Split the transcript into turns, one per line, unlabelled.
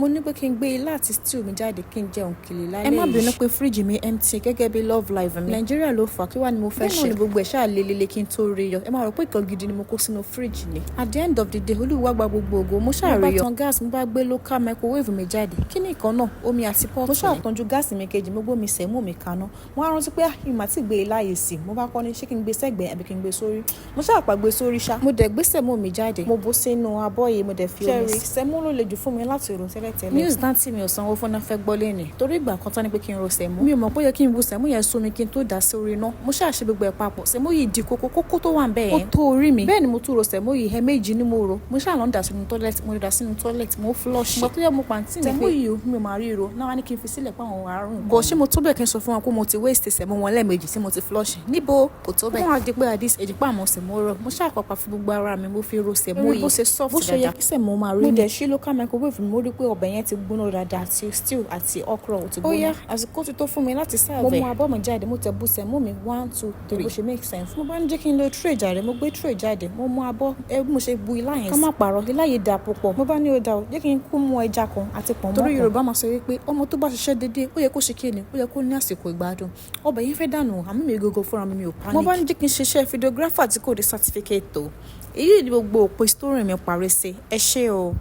mo ní pé kí n gbé ilá àti stew mi jáde kí n jẹun kìlì lálẹ́ yìí. ẹ má bínú pé fíríjì mi empty gẹ́gẹ́ bí love life mi. nàìjíríà ló fà kí wá ni mo fẹ́ ṣe. bẹ́ẹ̀ náà ni gbogbo ẹ̀ ṣáà lelele kí n tó rí yọ. ẹ máa rò pé ìkan gidi ni mo kó sínú fíríjì ni. at the end of the day olúwa gba gbogbo ògo mo ṣáà rí yọ. mo bá tan gáàsì mo bá gbé local microwave mi jáde. kí ni ìkan náà omi àti pọ́ọ̀tù ni. mo ṣáà tanjú gáàsì mi kejì mo gbómi sẹ̀mú mi kaná. mo á rántí pé ìmọ̀ àti ìgbé ilá yìí sí mo bá kọ́ ní ṣé kí n gbé sẹ́gbẹ̀ẹ́ àbí kí n gbé sórí. mo ṣáà pa gbé sórí ṣá. mo dẹ̀ gbé sẹ̀mú mi jáde. mo bó sínú abọ́ yìí mo dẹ̀ fi omi sí. sẹ̀mú ló le jù fún mi láti rò tẹ́lẹ̀tẹ́lẹ̀. news dáńtì mi ò sanwó fún náà fẹ́ gbọ́ lẹ́nìí. torí ìgbà kan tán ni pé kí n ro sẹ̀mú. mi ò mọ̀ pé yẹ kí n bu sẹ̀mú yẹn sómi kí n tó dà sí orí iná. mo ṣáà ṣe gbogbo ẹ̀ papọ̀. sẹ̀mú yìí di kókó tó wà ń bẹ́ẹ̀ yẹn. ó tó orí mi. bẹ́ẹ̀ ni mo tún ro sẹ̀mú yìí ẹ̀ẹ̀mejì ni mo ro. mo ṣáà lọ ń dà sínú tọ́lẹ̀tì mo dà sínú tọ́lẹ̀tì mo flush. ìgbà tó yẹ mo pàǹtí mi pé sẹ̀mú yìí mi ò máa ríro náà wá ní kí n fi sílẹ̀ pé àwọn àárùn. bọ̀ ṣé mo tó bẹ́ẹ̀ kí n sọ fún wọn pé mo ti waste sẹ̀mú wọn lẹ́ẹ̀mejì tí mo ti flush. níbo kò tó bẹ́ẹ̀. wọ́n á di pé àdís èjìpá àmọ́ sẹ̀mú rọ. mo ṣáà pàpà fún gbogbo ara mi mo fi ro sẹ̀mú yìí. bó ṣe soft dáadáa. bó ṣe yẹ kí sẹ̀mú máa rí mi. mo dẹ̀ ṣí local microwave mi mo rí pé ọbẹ̀ yẹn ti gbóná dáadáa àti stew àti okra ò ti gbóná. ó yá àsìkò ti tó fún mi láti serve. mo mú abọ́ mi jáde mo tẹ̀ bu sẹ̀mú mi 1 2 3 bó ṣe make sense. mo bá ń jẹ́ kí n lo tray jáde mo gbé tray jáde mo mú abọ́ bí mo ṣe bu ilá yẹn sí. ká má parọ́ ilá yìí dà púpọ̀. mo bá ní ó dà ó jẹ́ kí n kú mú ẹja kan àti pọ̀nmọ́ kan. torí Yorùbá máa sọ wípé ọmọ tó bá ṣiṣẹ́ déédéé ó yẹ kó ṣe kíni ó yẹ kó ní àsìkò ìgbádùn. ọbẹ̀ yẹn fẹ́ dànù àmì mi gógó fúnra mi ò panic. mo bá ń jẹ́ kí n ṣiṣẹ́ videographer tí kò dé certificate tó. èyí ni gbogbo òpin story mi parí sí. ẹ ṣé o.